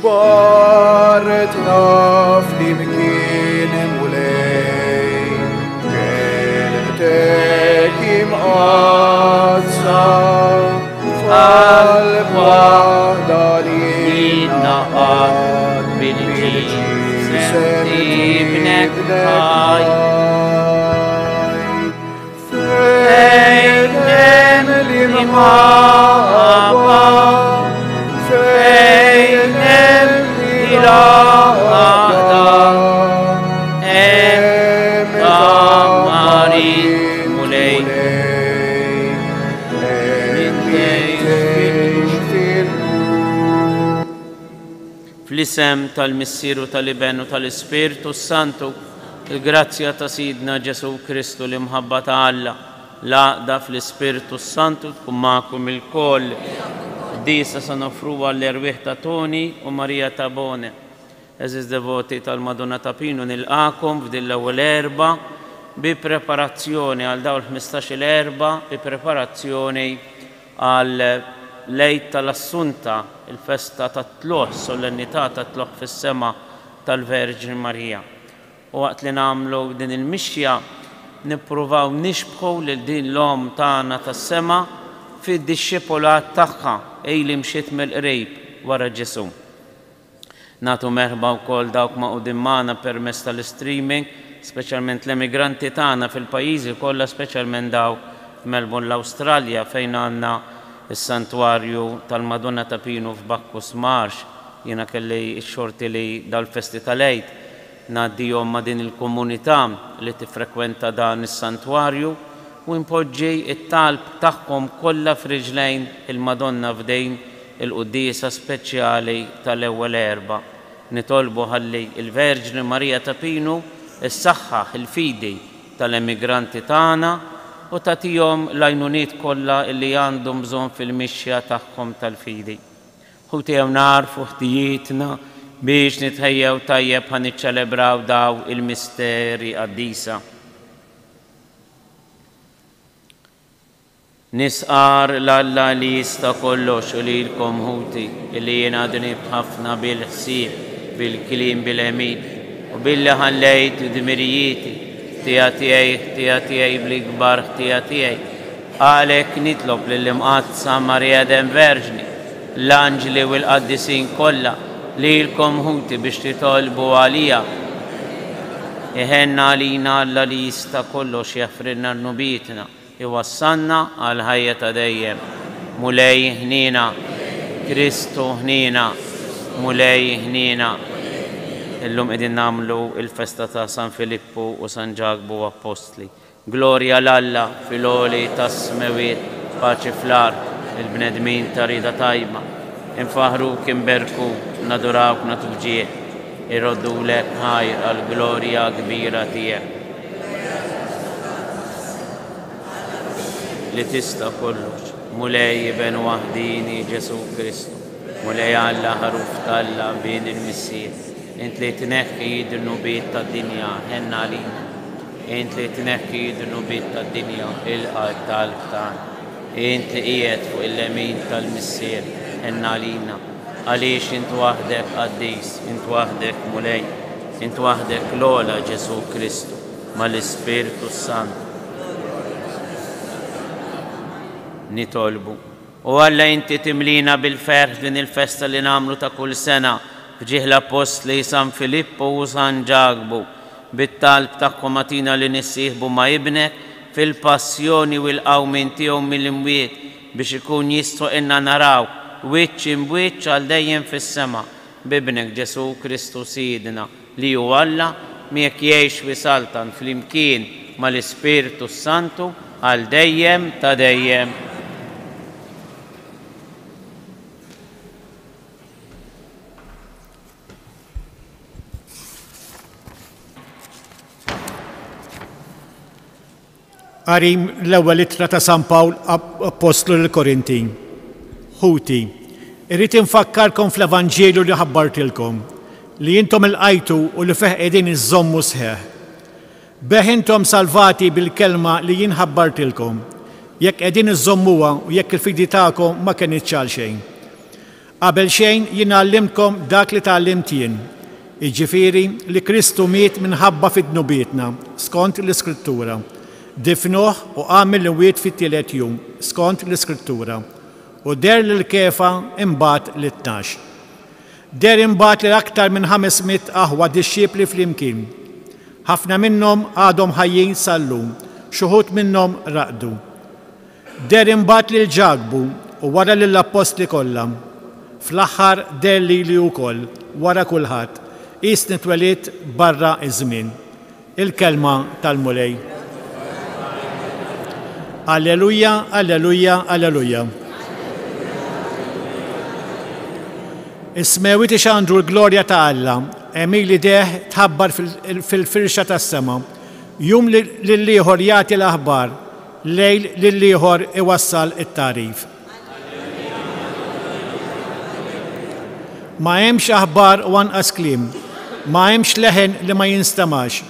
Bartna flimkien mulej, kelmtek imqazza, fal-waħda li naqad bil-ġisem ibnek ħaj. Fejn hemm l-imħabba, fejn hemm l-iraqda, hemm tamarin mulej. Fl-isem tal-Missieru tal-Iben u tal-Ispirtu Santu, il-grazzja ta' Sidna Ġesu Kristu li mħabba ta' Alla, l-għaqda fl-Ispirtu Santu tkun magħkom il-koll. Disa sa nofruha l-erwieħ ta' Toni u Marija ta' Bone. Eżiż devoti tal-Madonna ta' Pino nilqakom f'din l-ewwel erba' bi preparazzjoni għal dawn il-15-il erba' bi preparazzjoni għal lejt tal-Assunta, il-festa ta' tluħ, solennità ta' tluħ fis-sema tal-Verġin Marija. U waqt li nagħmlu din il-mixja nippruvaw nixbħu lil din l-om tagħna tas-sema fid-dixxipolat tagħha li mxiet mill-qrib wara Ġesu. Nagħtu merħba wkoll dawk maqudin magħna permezz tal-streaming, speċjalment l-emigranti tagħna fil-pajjiżi kollha, speċjalment dawk f'Melbourne l-Awstralja fejn għandna is-santwarju tal-Madonna ta' Pino f'Bacchus Marsh. Jiena kelli x-xorti li dal-festi tal-Eid ngħaddihom ma' din il-komunità li tiffrekwenta dan is-santwarju u impoġġi it-talb tagħhom kollha f'riġlejn il-Madonna f'dejn il-Quddiesa speċjali tal-ewwel erba'. Nitolbu ħalli il-Verġni Marija ta' Pino issaħħaħ il-fidi tal-emigranti tagħna u tagħtihom l-għajnuniet kollha li għandhom bżonn fil-mixja tagħhom tal-fidi. Ħutejjew narfu ħtijietna biex nitħejjew tajjeb ħa niċċelebraw daw il-misteri qaddisa. Nisqar l-Alla li jista' kollox u lilkom ħuti li jien għadni b'ħafna bil-ħsieb, bil-kliem bil-emin u billi ħallejt dmirijieti ħtija tiegħi bl-ikbar ħtija tiegħi. Għalhekk nitlob lill-imqazza Marija den Verġni, l-anġli u l-qaddisin kollha lilkom ħuti biex titolbu għalija. Iħenna għalina Alla li jista' kollox jaffrilna rnubietna, iwassalna għal ħajja ta' dejjem. Mulej ħnina, Kristu ħnina, mulej ħnina. Illum qegħdin nagħmlu il-festa ta' San Filippu u San Ġagbu Apostli. Glorja l-Alla fil-għoli tas-smewiet, paċi fl-art, il-bnedmin ta' rida tajba. Infaħruk, inberkuk, nadurawk, natubġiet, irroddulek ħajr għal-glorja kbira tiegħek. Li tista' kollox, mulej ben waħdini Ġesu Kristu, mulej Alla ħaruf talla bejn il-missier. Int li tneħħi id-nubiet tad-dinja ħenna għalina. Int li tneħħi id-nubiet tad-dinja il-qalb tal-qtan. Int li qiegħed fuq il-lemin tal-missier ħenna għalina. Għaliex int waħdek qaddis, int waħdek mulej, int waħdek l-ogħla Ġesu Kristu mal-Ispirtu Sant. Nitolbu. U Alla inti timlina bil-ferħ din il-festa li nagħmlu ta' kull sena fġieħ l-Apostli San Filippu u San Ġagbu bit-talb tagħhom agħtina li nissieħbu ma' ibnek fil-passjoni u l-qawmin tiegħu mill-imwiet biex ikun jistgħu inna naraw wiċċ imwiċċ għal dejjem fis-sema b'ibnek Ġesu Kristu Sidna li hu Alla miegħek jgħix wisaltan flimkien mal-Ispirtu Santu għal dejjem ta' dejjem. Qarim l-ewwel ittra ta' San Pawl Apostlu lill-Korintin. Ħuti, irrid infakkarkom fl-Evanġelju li ħabbartilkom li intom ilqajtu u li fih qegħdin iżommu sħeħ. Beħ intom salvati bil-kelma li jien ħabbartilkom, jekk qegħdin iżommuha u jekk il-fidi tagħkom ma kienitx għal xejn. Qabel xejn jien għallimkom dak li tgħallimt jien, jiġifieri li Kristu miet minħabba fid-dnubietna skont l-Iskrittura. Difnuh u għamel l-wiet fit-tielet jum skont l-Iskrittura. U der l-Kefa imbagħad l-12. Der imbagħad li aktar minn 500 aħwa dixxiepli flimkien. Ħafna minnhom għadhom ħajjin sal-lum, xi wħud minnhom raqdu. Der imbagħad lil ġagbu u wara lill-apostli kollha. Fl-aħħar der lili wkoll wara kulħadd. Qisni twelidt barra iż-żmien. Il-kelma tal-mulej. Alleluja, alleluja, alleluja. Ismewit ixandru l-glorja ta' Alla, emili deħ tħabbar fil-firxa tas-sema. Jum lill-ieħor jagħti l-aħbar, lejl lill-ieħor iwassal it-tarif. Ma hemmx aħbar u anqas kliem, ma hemmx leħen li ma jinstamax.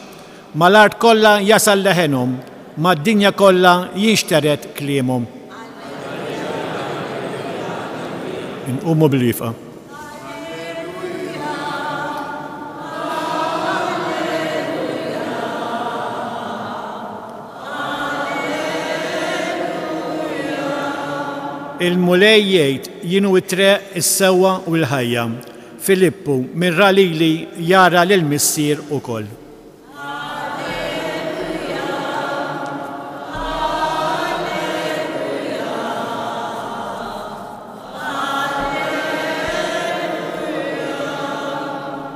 Ma l-art kollha jasal leħenhom, ma d-dinja kollha jinxteret kliemhom. Inqumu bil-wifqa. Il-mulej jgħid jienu it-treq is-sewwa u l-ħajja. Filippu mirra lili jara lill-missier ukoll.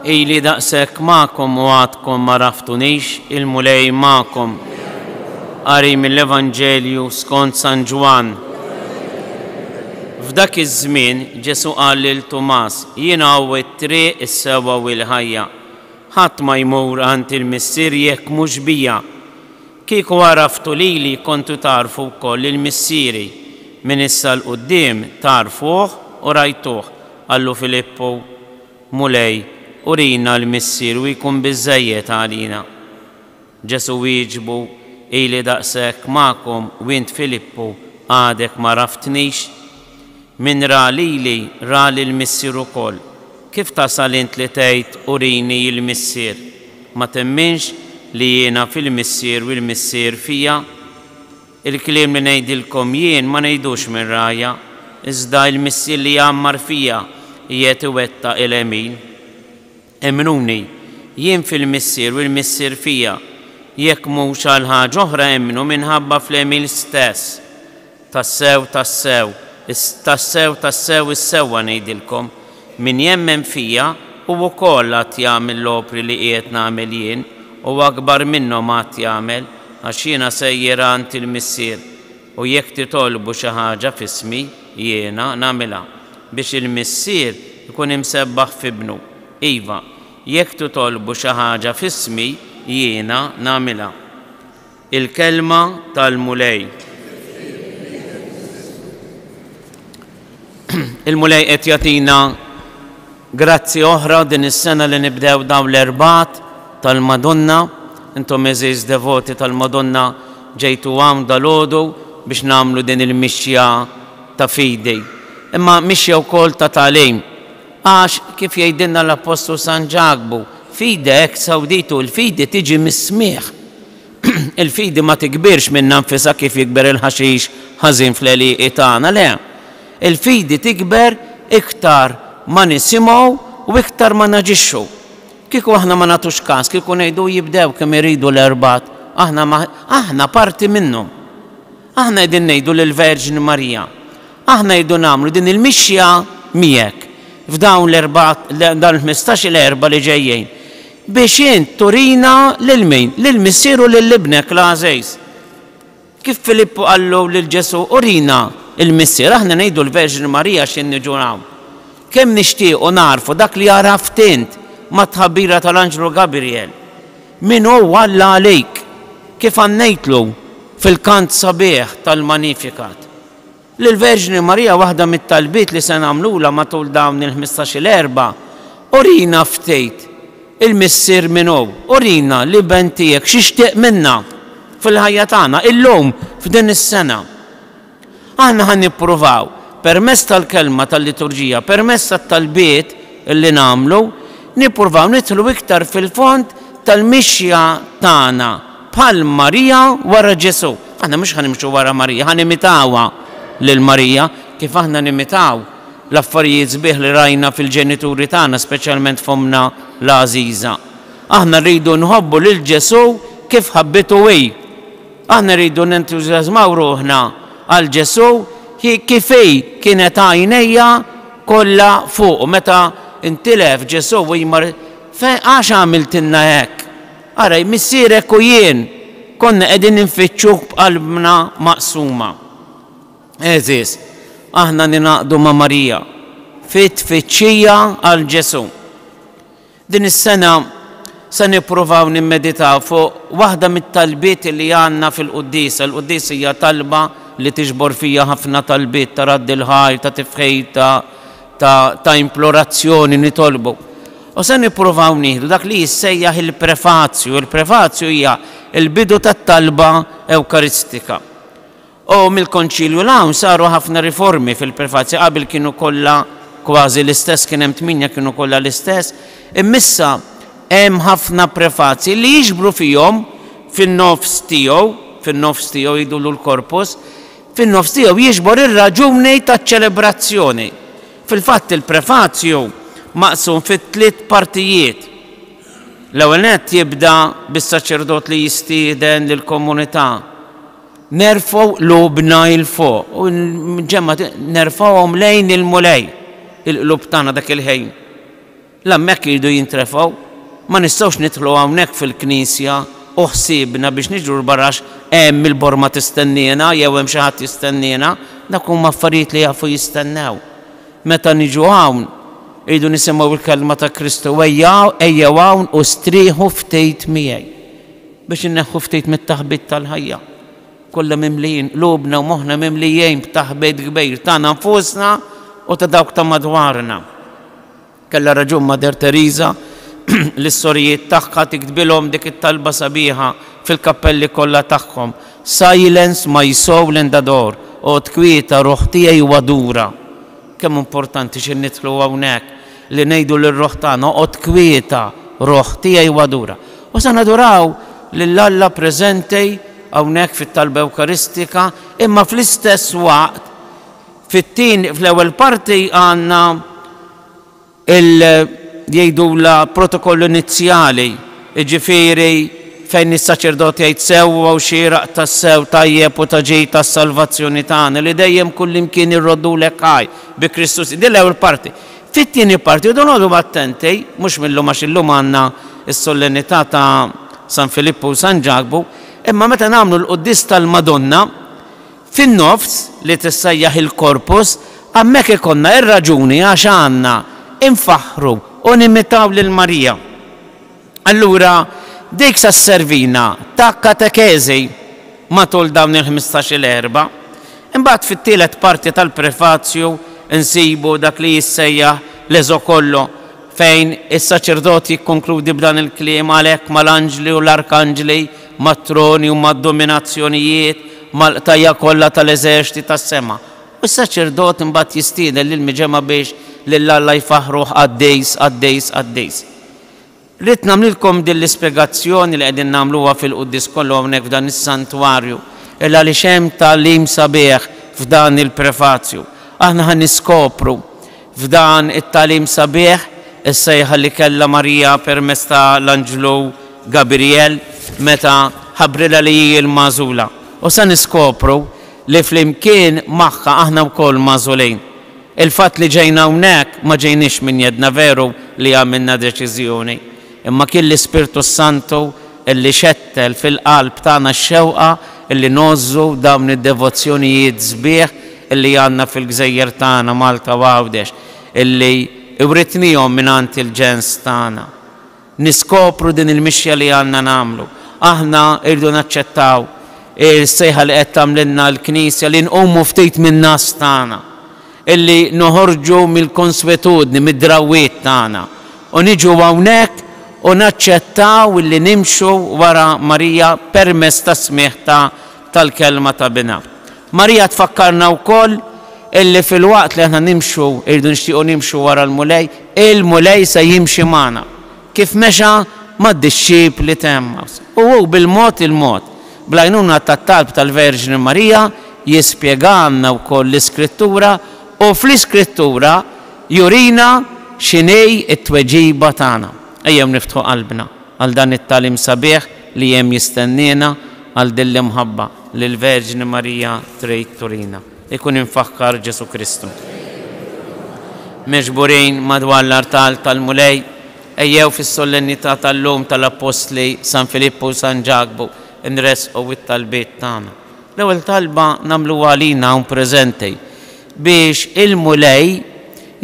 Ili daqshekk magħkom u għadkom ma raftunix, il-mulej magħkom. Qari mill-Evanġelju skont San Ġwan. F'dak iż-żmien Ġesu qal lil Tumas, jien hawn it-triq is-sewwa u l-ħajja. Ħadd ma jmur għand il-missier jekk mhux bija. Kieku għaraftu lili kontu tarfu wkoll il-missieri. Min issa l-qudiem tarfuh u rajtuh. Qallu Filippu, mulej, urina l-missier u jkun biżżejjed għalina. Ġesu wieġbu, ili daqshekk magħkom u int Filippu għadek ma raftnix. Min ra lili ra lill-missier ukoll. Kif tasal int li tgħid urini l-missier? Ma temminx li jiena fil-missier u l-missier fija? Il-kliem li ngħidilkom jien ma ngħidux minn rajja, iżda l-missier li jgħammar fija qiegħed iwettaq il-emin. Emnuni, jien fil-missier u l-missier fija, jekk mhux għal ħaġa oħra emmnu minħabba fl-emin stess. Tassew is-sewwa ngħidilkom, min jemmen fija u wkoll għad jagħmel l-opri li qiegħed nagħmel jien u akbar minnhom għad jagħmel għax jiena sejjer għand il-missier u jekk titolbu xi ħaġa f'ismi jiena nagħmilha biex il-missier ikun imsebbaħ f'ibnu. Iva, jekk titolbu xi ħaġa f'ismi jiena nagħmilha. Il-kelma tal-mulej. Il-mulej qed jagħtina grazzi oħra din is-sena li nibdew dawn l-erbat tal-Madonna. Intom eżiż devoti tal-Madonna ġejtu hawn dalgħodu biex nagħmlu din il-mixja ta' fidej. Imma mixja wkoll ta' tagħlim. Għax kif jgħidilna l-Apostlu San Ġagbu, fide hekk sawditu l-fidi tiġi mis-smigħ. Il-fidi ma tikbirx minn nfisha kif jikber il-ħaxix ħażin fl-għeliqi tagħna, le. Il-fidi tikber iktar ma nisimgħu u iktar ma naġixxu. Kieku aħna ma nagħtux każ, kieku ngħidu jibdew kemm iridu l-erbat, aħna parti minnhom. Aħna qegħdin ngħidu lill-Verġin Marija. Aħna jdu nagħmlu din il-mixja miegħek f'dawn l-erbat dan il-15 l-erba li ġejjin. Biex int turina lil min, lill-missier u lill-ibnek l-għażejs. Kif Filippu qallu lil Ġesu urina il-missier, aħna ngħidu l-Verġin Marija x'in niġu hawn. Kemm nixtiequ narfu dak li għaraft int ma' tħabbira tal-Anġlu Gabriel. Min huwa Alla għalik, kif għannejtlu fil-kant sabiħ tal-Magnificat. Lill-Verġin Marija waħda mit-talbiet li se nagħmluha matul dawn il-15 l-erba, urina ftejt il-missier min hu, urina li bentijek x'ixtieq minna fil-ħajja tagħna illum f'din is-sena. Aħna ħan nippruvaw permezz tal-kelma tal-liturġija, permezz tat-talbiet illi nagħmlu, nippruvaw nidħlu iktar fil-fond tal-mixja tagħna bħal Marija wara Ġesu. Aħna mhux ħanimxu wara Marija, ħanimitawha lil Marija kif aħna nimitaw l-affarijiet sbieħ li rajna fil-ġenituri tagħna, speċjalment f'omna l-għażiża. Aħna rridu nħobbu lil Ġesu kif ħabbitu hi. Aħna rridu nentużjażmaw ruħna għal Ġesu kif hi kienet għajnejja kollha fuq. Meta intilef Ġesu jmar għax għamiltilna hekk. Ara missierek u jien konna qegħdin ninfittxuh b'qalbna maqsuma. Eżis, aħna ninaqdu ma' Marija fit-tfittxija għal Ġesu. Din is-sena se nippruvaw nimmeditaw fuq waħda mit-talbiet li għandna fil-Qudies. Il-Qudies hija talba li tiġbor fija ħafna talbiet ta' radd il-ħajr, ta' tifħej, ta' implorazzjoni nitolbu. U se nippruvaw nieħdu dak li jissejjaħ il-prefazzju. Il-prefazzju hija il-bidu tat-talba ewkaristika. U mill-Konċilju l-hawn saru ħafna riformi fil-prefazzju. Qabel kienu kollha kważi l-istess, kien hemm 8 kienu kollha l-istess. Immissa hemm ħafna prefazzi li jiġbru fihom fin-nofs tiegħu jidulu l-korpus, fin-nofs tiegħu jiġbor ir-raġuni taċ-ċelebrazzjoni. Fil-fatt il-prefazzju maqsum fit-3 partijiet. L-ewwel nett jibda bis-saċerdot li jistieden lill-komunità. Nerfgħu lubna il fuq u ġemma nerfgħuhom lejn il-mulej il-qlub tagħna dak il-ħin. L-hemmhekk jridu jintrefgħu. Ma nistgħux nidħlu hawnhekk fil-Knisja u ħsiebna biex niġru l-barrax hemm il-borma tistennina jew hemm xi ħadd jistennina, dak huma affarijiet li jafu jistennew. Meta niġu hawn iridu nisimgħu il-kelma ta' Kristu ejjew hawn u strieħu ftit miegħi biex inneħħu ftit mit-taħbit tal-ħajja. Kollha mimlijin qlubna u moħħna mimlijin b'taħbit kbir tagħna nfusna u ta' dawk ta' madwarna. Kellha raġun Mater Teresa l-istorijiet tagħha tiktbilhom dik it-talba sabiħa fil-kappelli kollha tagħhom. Silence my soul in the door, u tkwieta ruħ tiegħi wadura. Kemm importanti xi nidħlu hawnhekk li ngħidu lir-ruħ tagħna u tkwieta ruħ tiegħi wadura. U se naduraw lill-Alla preżenti hawnhekk fit-talba Ewkaristika, imma fl-istess waqt fl-ewwel parti għandna jgħidula protokollu inizjali, jiġifieri fejn is-saċerdoti jgħid sewwa u xieraq tas-sew tajjeb u ta' ġej tas-salvazzjoni tagħna li dejjem kullimkien irroddulek ħaj bi Kristus. Din l-ewwel parti. Fit-tieni parti noqogħdu attenti, mhux millum għax illum għandna s-solennità ta' San Filippo u San Ġagbu, imma meta nagħmlu l-Qudies tal-Madonna fin-nofs li tissejjaħ il-korpus, hemmhekk ikollna ir-raġuni għax għandna infaħru u nimitaw lil Marija. Allura dik sa servina ta' katekezi matul dawn il-15 erba. Imbagħad fit-tielet parti tal-prefazzju insibu dak li jissejjaħ l-eżokollo fejn is-saċerdoti jikkonkludi b'dan il-kliem għalhekk mal-anġli u l-arkanġli, mat-troni u mad-dominazzjonijiet, mal-qtajja kollha tal-eżerċiti tas-sema. U s-saċerdot imbagħad jistieden lill-miġema biex lill-Alla jfaħruh għaddejs. Rrid nagħmlilkom din l-ispjegazzjoni li qegħdin nagħmluha fil-Qudies kollu hawnhekk f'dan is-santwarju illa li hemm tagħlim sabiħ f'dan il-prefazzju. Aħna ħan niskopru f'dan it-tagħlim sabiħ is-sejħa li kellha Marija permezz ta' l-Anġlu Gabriel meta ħabbrilha li hi l-magħżula. U se niskopru li flimkien magħha aħna wkoll magħżulin. Il-fatt li ġejna hawnhekk ma ġejniex minn jedna veru li għamilna deċiżjoni, imma kien l-Ispirtu Santu illi xettel fil-qalb tagħna x-xewqa illi nożżu dawn id-devozzjonijiet sbieħ illi għandna fil-Gżejjer tagħna Malta u Għawdex illi iwritnihom mingħand il-ġens tagħna. Niskopru din il-mixja li għandna nagħmlu. Aħna rridu naċċettaw is-sejħa li qed tagħmlilna l-Knisja li nqumu ftit min-nas tagħna illi noħorġu mill-konswetudni, mid-drawwiet tagħna u niġu hawnhekk u naċċettaw illi nimxu wara Marija permezz ta' smieħ tal-kelma ta' bina. Marija tfakkarna wkoll illi fil-waqt li aħna nimxu, irridu nixtiequ nimxu wara l-mulej, il-mulej se jimxi magħna. Kif mexa mad-dixxieb li temma. U bil-mod il-mod. Bl-għajnuna tat-talb tal-Verġni Marija jispjegana wkoll l-Iskrittura u fl-Iskrittura jurina x'inhi t-tweġiba tagħna. Ejjew niftħu qalbna għal dan it-talim sabiħ li hemm jistennina għal din l-imħabba li l-Verġni Marija trid turina. Ikun infakkar Ġesu Kristu. Meġburin madwar l-artal tal-mulej, ejjew fis-solennità tal-lum tal-Apostli San Filippu u San Ġagbu nresqu it-talbiet tagħna. L-ewwel talba nagħmluha għalina hawn preżenti biex il-mulej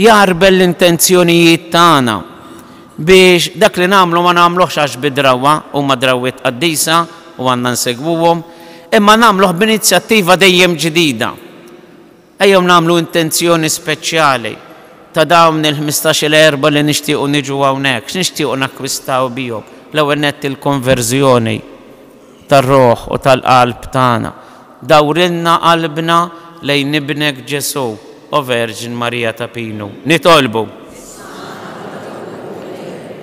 jarbel l-intenzjonijiet tagħna biex dak li nagħmlu ma nagħmluhx għax bidrawwa huma drawwiet qaddisa u għandna nsegwuhom, imma nagħmluh b'inizjattiva dejjem ġdida. Ejjew nagħmlu intenzjoni speċjali ta' dawn il-15 erba li nixtiequ niġu hawnhekk, x'nixtiequ nakkwistaw bihom. L-ewwel nett il-konverżjoni tar-ruħ u tal-qalb tagħna. Dawrilna qalbna lejn ibnek Ġesu u Verġin Marija ta' Pinu.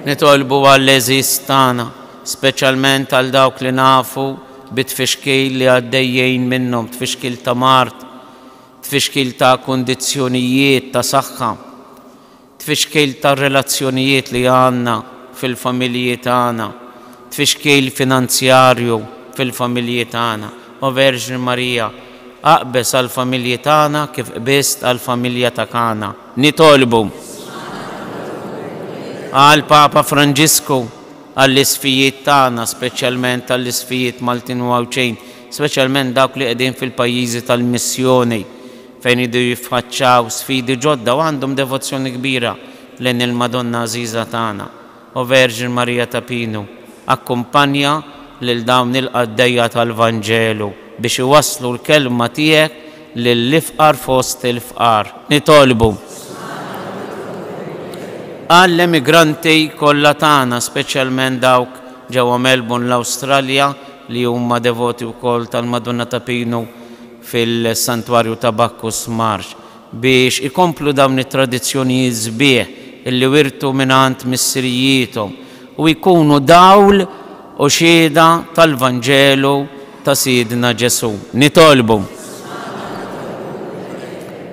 Nitolbu għall-eżis tagħna, speċjalment għal dawk li nafu bit-tfixkil li għaddejjin minnhom, tfixkil ta' mart, tfixkil ta' kundizzjonijiet ta' saħħa, tfixkil ta' relazzjonijiet li għandna fil-familji tagħna, tfixkil finanzjarju fil-familji tagħna. U Verġin Marija, aqbes għall-familji tagħna kif qbist għall-familja ta' Kana. Nitolbu għal Papa Franġisku għall-isfijiet tagħna, speċjalment għall-isfijiet Maltin u Għawċejn, speċjalment dawk li qegħdin fil-pajjiżi tal-missjoni fejn idu jiffaċċaw sfidi ġodda u għandhom devozzjoni kbira lejn il-Madonna Għażiża tagħna. U Verġin Marija ta' Pinu, akkumpanja lil dawn il-qaddejja tal-Vanġelu biex iwasslu l-kelma tiegħek lill-ifqar fost il-fqar. Nitolbu għall-emigranti kollha tagħna, speċjalment dawk ġewwa Melbourne l-Awstralja li huma devoti wkoll tal-Madonna ta' Pinu fil-Santwarju ta' Bacchus Marsh biex ikomplu dawn it-tradizzjonijiet sbieħ illi wirtu mingħand missirijiethom u jkunu dawl u xieda tal-Vanġelu ta' Sidna Ġesu. Nitolbu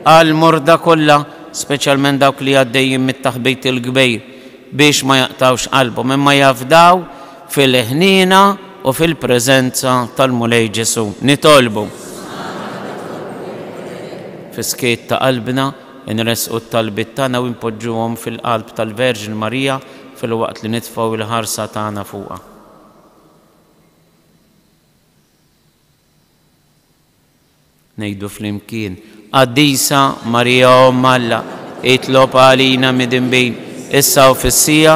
għall-morda kollha, speċjalment dawk li għaddejjin mit-taħbejt il-kbejr biex ma jaqtawx qalbhom imma jafdaw fil-ħnina u fil-preżenza tal-Mulej Ġesu. Nitolbu fis-skiet ta' qalbna inresqu t-talbiet tagħna u npoġġuhom fil-qalb tal-Verġin Marija fil-waqt li nitfgħu il-ħarsa tagħna fuqha. Ngħidu flimkien, Qaddisa Marija Omm Alla, itlob għalina mid-inbin, issa u fis-sija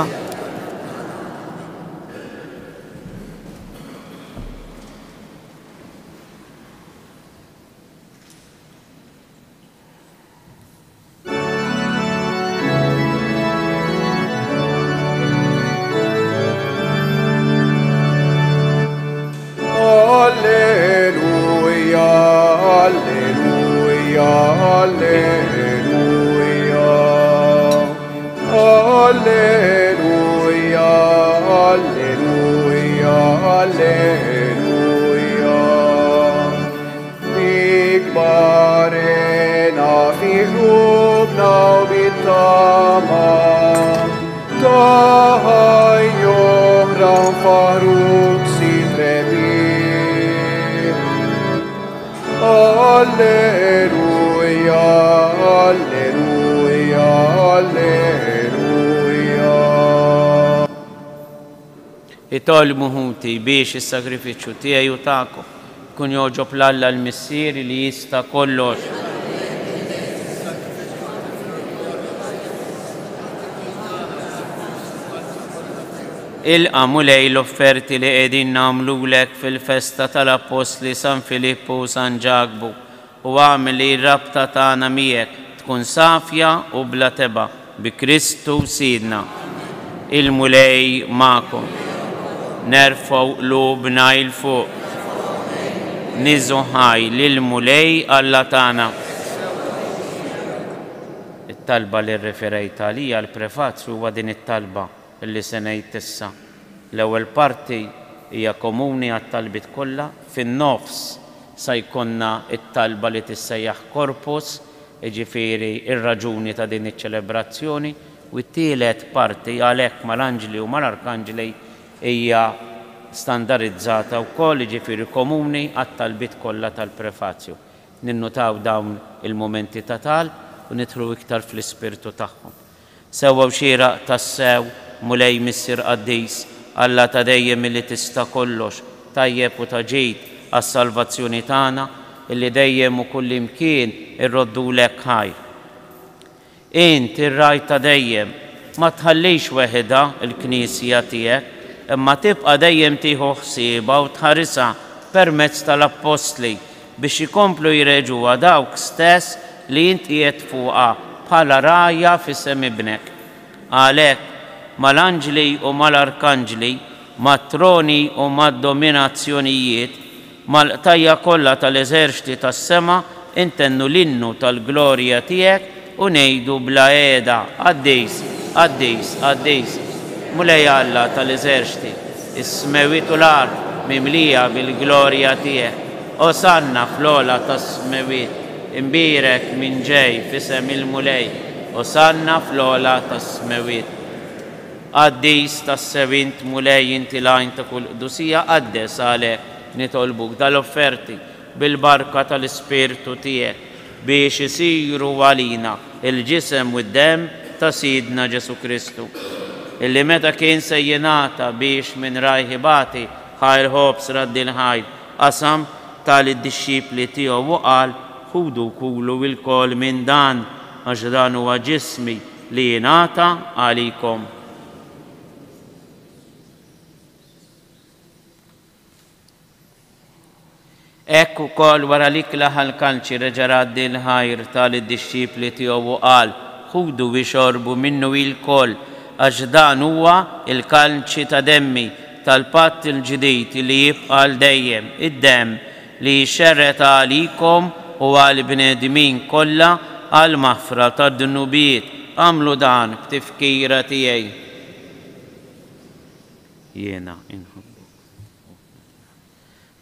itolbu ħuti biex is-sagrifiċċju tiegħi u tagħkom kun joġob l-Alla l-Missier li jista' kollox. Ilqa' mulej l-offerti li qegħdin nagħmlulek fil-festa tal-Apostli San Filippu u San Ġagbu u għamel li r-rabta tagħna miegħek tkun safja u bla teba bi Kristu Sidna. Il-mulej magħkom. Nerfgħu qlubna il fuq. Niżu ħaj lill-mulej Alla tagħna. it-talba li rreferejt għalija l-prefazju huwa din it-talba li se ngħid issa. L-ewwel parti hija komuni għat-talbiet kollha, fin-nofs se jkollna it-talba li tissejjaħ korpus, jiġifieri ir-raġuni ta' din iċ-ċelebrazzjoni, u t-tielet parti għalhekk mal-anġli u mal-arkanġli hija standardizzata wkoll, jiġifieri komuni għat-talbiet kollha tal-prefazju. Ninnutaw dawn il-momenti ta' talb u nidħlu iktar fl-ispirtu tagħhom. Sewwa xieraq tassew mulej missier qaddis Alla ta' dejjem illi tista' kollox, tajjeb u ta' ġid għas-salvazzjoni tagħna, illi dejjem u kull imkien irroddulek ħajr. Int ir-raj ta' dejjem ma tħallix weħida l-Knisja tiegħek, imma tibqa' dejjem tieħu ħsiebha u tħarisha permezz tal-Apostli biex ikomplu jreġuha dawk stess li int qiegħed fuqha bħala rajja f'isem ibnek. Għalhekk mal-anġli u mal-arkanġli, mat-troni u mad-dominazzjonijiet, mal-qtajja kollha tal-eżerċiti tas-sema intennu l-innu tal-glorja tiegħek u ngħidu bla qiegħda Qaddis, Qaddis, Qaddis, mulej Alla tal-eżerċiti, is-smewiet u l-art mimlija bil-glorja tiegħek. Osanna fl-ola tas-smewiet, imbirek min ġej f'isem il-mulej, osanna fl-ola tas-smewiet. Qaddis tas-sewint mulej inti lajn ta' kull qdusija, qaddes għalhekk nitolbuk dal-offerti bil-barka tal-Ispirtu tiegħek biex isiru għalina il-ġisem u d-dem ta' Sidna Ġesu Kristu, illi meta kien se jingħata biex minn rajħibati ħajr ħobs raddi l-ħajr qasam tal-disċipli tiegħu u qal ħudu kulu il-kol minn dan għax dan huwa ġismi li jingħata għalikom. Ekk ukoll wara li klaħa l-kalċi reġa' raddi l-ħajr tal-disċipli tiegħu u qal ħudu wixorbu minnu il-koll għax dan huwa il-kalċi ta' demmi tal-patt il-ġdid li jibqa' l dejjem, id-demm li jxerret għalikom u għall-bnedmin kollha għal maħfra tad-dunubiet. Għamlu dan b'tifkira tiegħi. Jiena inħobbu.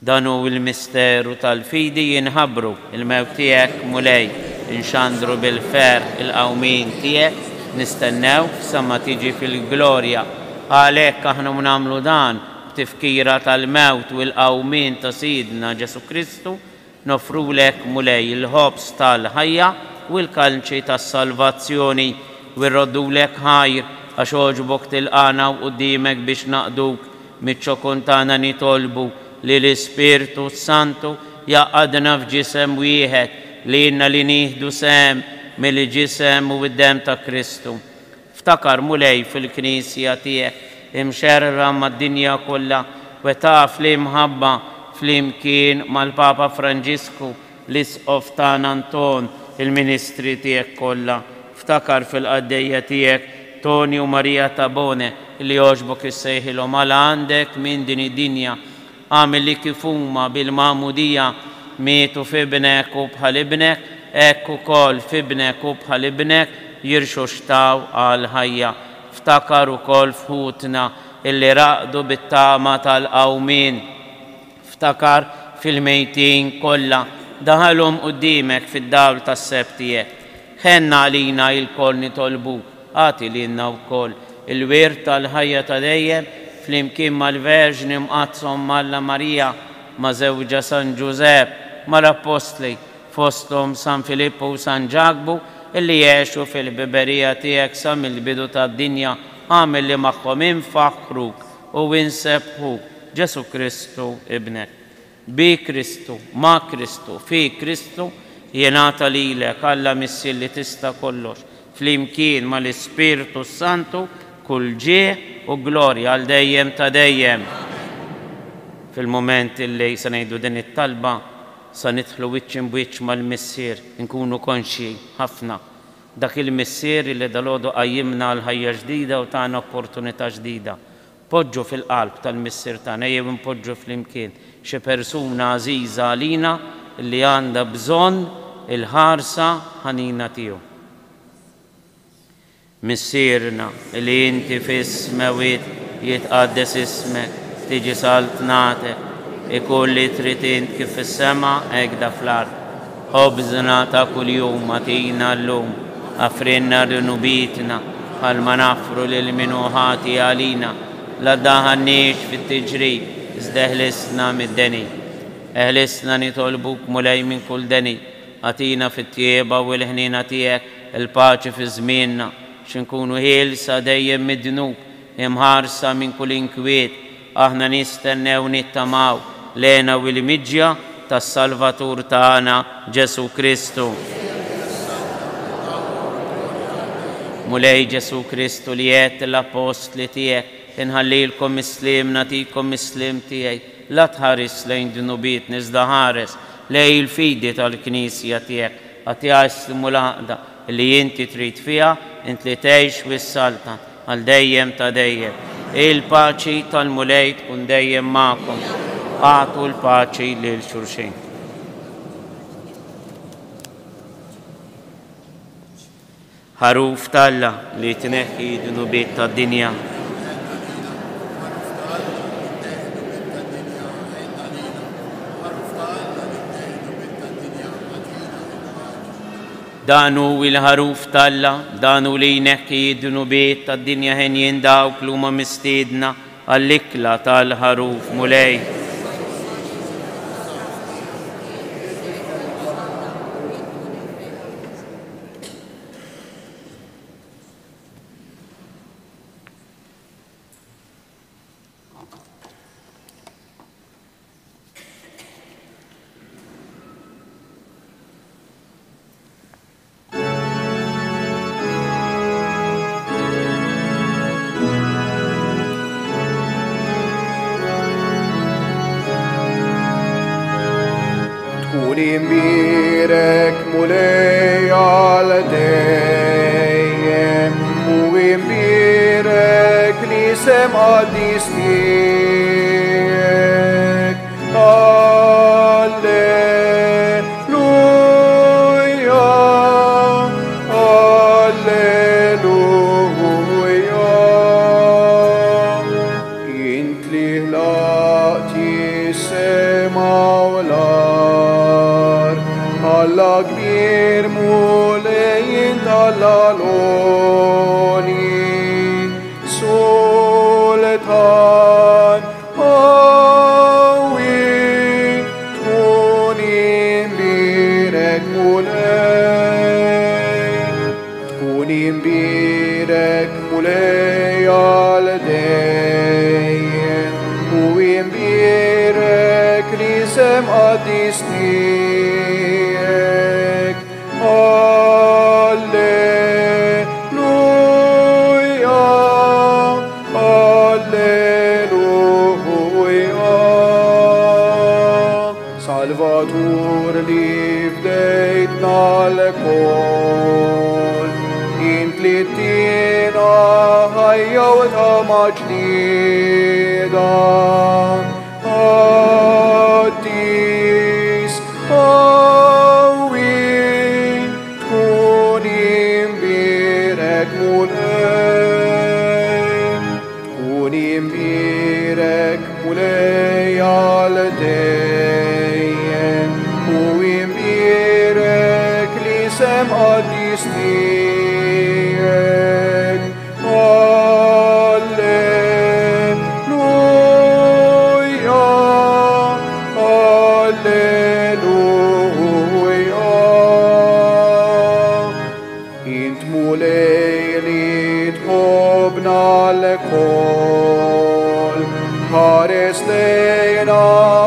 Dan hu l-misteru tal-fidi jinħabbru il-mewt tiegħek mulej, inxandru bil-fer il-qawmin tiegħek, nistennew sa ma tiġi fil-glorja. Għalhekk aħna nagħmlu dan b'tifkira tal-mewt u l-qawmin ta' Sidna Ġesu Kristu, nofrulek mulej il-ħobs tal-ħajja u l-kalċi tas-salvazzjoni u rroddulek ħajr għax oġbok tilqana quddiemek biex naqduk miċ-ċokun tagħna nitolbu li l-Ispirtu Santu jaqadna f'ġisem wieħed li inna li nieħdu sem mill-ġisem u d-dem ta' Kristu. Ftakar mulej fil-Knisja tiegħek imxerra mad-dinja kollha u taf li mħabba flimkien mal-Papa Franġisku l-Isqof tagħna Anton il-Ministri tiegħek kollha. Ftakar fil-qaddejja tiegħek Toni u Marija Tabone li jogħġbok issejħilhom għal għandek minn din id-dinja. Għamil li kif huma bil-magħmudija mietu f'ibnek u bħal ibnek, hekk ukoll f'ibnek u bħal ibnek jirxu xtaw għal ħajja. Ftakar ukoll f'ħutna illi raqdu bit-tama tal-qawmin. Ftakar fil-mejtin kollha daħalhom quddiemek fid-dawl tas-seb tiegħek. Ħenna għalina il-koll nitolbuk, għati lilna wkoll il-wirt tal-ħajja ta' dejjem flimkien mal-Verġni mqazzhom Malla Marija ma' żewġa San Ġusepp mal-Apostli fosthom San Filippu u San Ġagbu illi jgħixu fil-biberija tiegħek sa mill-bidu tad-dinja. Għamel li magħhom infaħruk u insebħuk Ġesu Kristu ibnek. Bi Kristu, ma' Kristu, fi Kristu jingħata lilek Alla missil li tista' kollox flimkien mal-Ispirtu Santu kull ġieħ u glorja għal dejjem ta' dejjem. Fil-moment illi se ngħidu din it-talba sa nidħlu wiċċ imwiċċ mal-missier, nkunu konxi ħafna dak il-missier li dalgħodu qajjimna għal ħajja ġdida u tagħna opportunità ġdida. Poġġu fil-qalb tal-missier tagħna jew impoġġu flimkien xi persuna għażiża għalina li għandha bżonn il-ħarsa ħanina tiegħu. مسيرنا اللي انت في السماوات يتقدس اسمك، تيجي سلطنتك، يكون اللي تريد كيف في السماء هكذا في الأرض. خبزنا تاكل يوم أعطينا اليوم، أفرنا ذنوبنا كما نغفر للمنوهات علينا، لا تدخلناش في التجريب ازدهلسنا من الدنيا، اهلسنا نطلبوك مولاي من كل دني، أعطينا في التيابة والهنين تياك الباچ في زميننا، شنكونوا هيلسا دايم من الذنوب امهارسا من كل انكويت، احنا نستنى ونتماو لنا والمجيا تالسالفاتور تانا جسو كريستو. مولاي جسو كريستو ليات الأبوستل تياك نهليلكم مسلم نتيكم مسلم تياك، لا تهارس لين ذنوبيت نزدهارس لين الفيدة الكنيسية تياك، أتياس الملاحظة اللي انت تريد فيها انت اللي تعيش بالسلطة الدايم تدايم. الباچي تالمولاي تكون دايم معكم، أعطوا الباچي للشرشين. حروف تالا لتنحي ذنوبات الدنيا. دانو والحروف تالا دانو لينحي ذنوبات الدنيا هن ينداو كلوما مستيدنا اللكلة تال حروف مولاي. Imbirek mulei al deiem, imbirek lisem adistiek. Alleluia, alleluia. Intli lati semaular, alla kbir mulejn tal-aloni, sultan qawi, tkun imbirek mulej, tkun imbirek mulej għal dejjem, u imbirek lisem qaddis tiegħek. Alleluia, alleluia. Salvatur li fdejtna l-kol, int li tina ħajja u ta' maġnida. Addis qawi, tkun imbirek mulej, tkun imbirek mulej għal dejjem, u imbirek lisem qaddis tiegħek. Alleluia, alleluia. Int mulej li tħobna l-kol, ħares lejna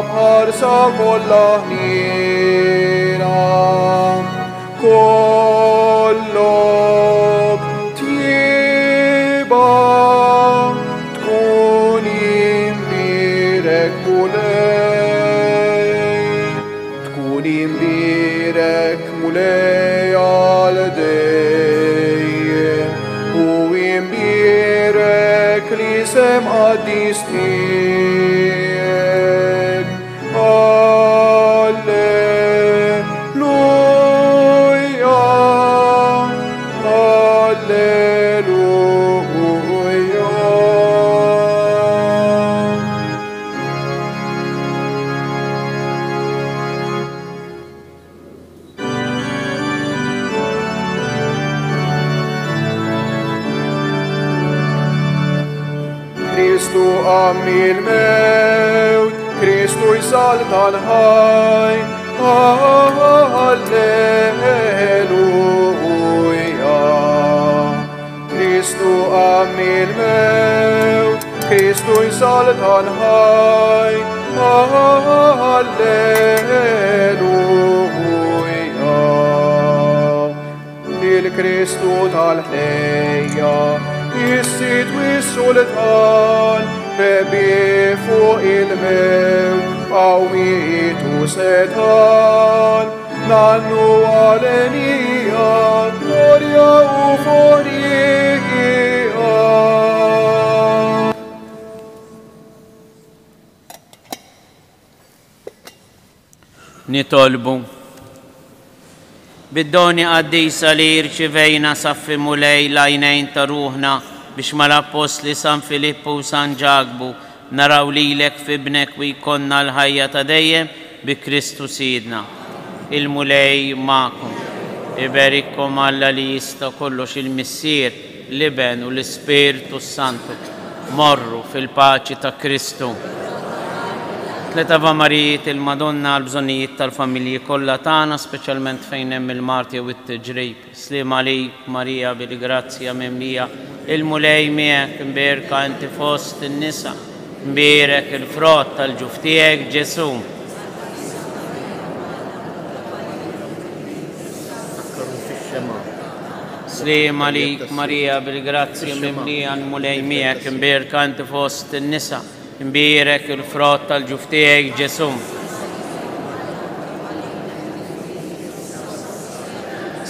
bħarsa kollha ħnina, kollok tjiba, tkun imbirek mulej, tkun imbirek mulej għal dejjem, u imbirek lisem qaddis tiegħek. Alleluia, alleluia. Kristu għammi l-mewt, Kristu jsaltan ħaj, Alleluja. Kristu għammi l-mewt, Kristu jsaltan ħaj, Alleluja. Lil-Kristu tal-ħejja, jissid wis-sultan, rebi fuq il-mewt, għawitu setan, nannu għalenija, glorja u forija. Nitolbu bid-doni qaddisa li rċivejna saffi mulej lajnejn ta' ruħna biex mal-apostli San Filippu u San Ġagbu naraw lilek f'ibnek u jkollna l-ħajja ta' dejjem bi Kristu Sidna. Il-mulej ma'kom, iberikkom Alla li jista' kollox il-Missier, l-Iben u l-Ispirtu Santu. Morru fil-paċi ta' Kristu. Tleta Marijiet il-Madonna għal-bżonijiet tal-familji kollha tagħna, speċjalment fejn hemm il-martja u t-tiġrib. Slim għalik Marija bil-grazzja mimlija, il-mulej miegħek imberka inti fost in-nisa, mbierek il-frott tal-ġuf tiegħek Ġesu. Slim għalik Marija bil-grazzja mimlija, il-mulej miegħek imberka inti fost in-nisa, imbierek il-frott tal-ġuf tiegħek Ġesu.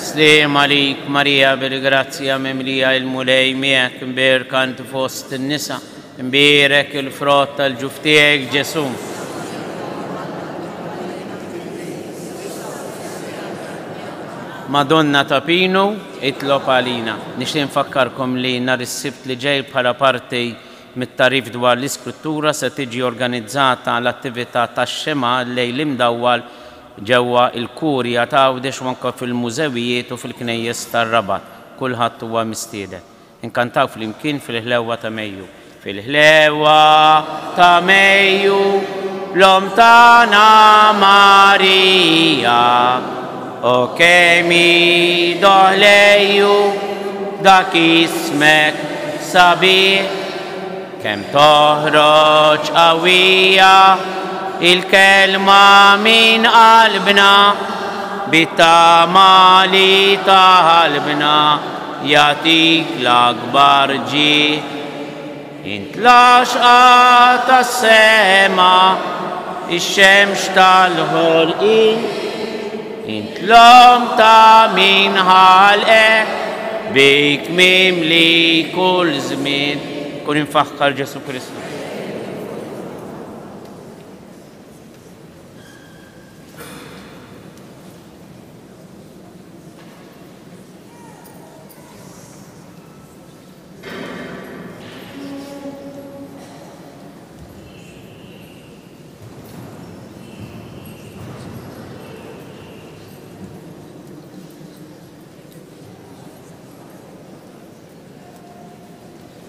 Slim għalik Marija bil-grazzja mimlija, il-mulej miegħek imberka inti fost in-nisa, imbierek il-frott tal-ġuf tiegħek Ġesu. Madonna ta' Pinu, itlob għalina. Nixtieq nfakkarkom li nhar is-Sibt li ġej bħala parti mit-tarif dwar l-iskrittura se tiġi organizzata l-attività tax-xema lejl imdawwal ġewwa il-Kurja ta' Għawdex u anke fil-mużewijiet u fil-knejjes tar-Rabat. Kulħadd huwa mistieden. Inkantaw flimkien fil-ħlewwa ta' Mejju. Fil-ħlewwa ta' Mejju l-om tagħna Marija, o kemmi doħlejju dak ismek sabiħ, kem toħroġ qawwija il-kelma min qalbna, bit-tama li ta' qalbna jagħtik l-akbar ġieħ. Int l-għaxqa tas-sema, ix-xemx tal-ħolqien, int l-om ta' min ħalqek, bik mimli kull żmien. Kun infaħħar Ġesu Kristu.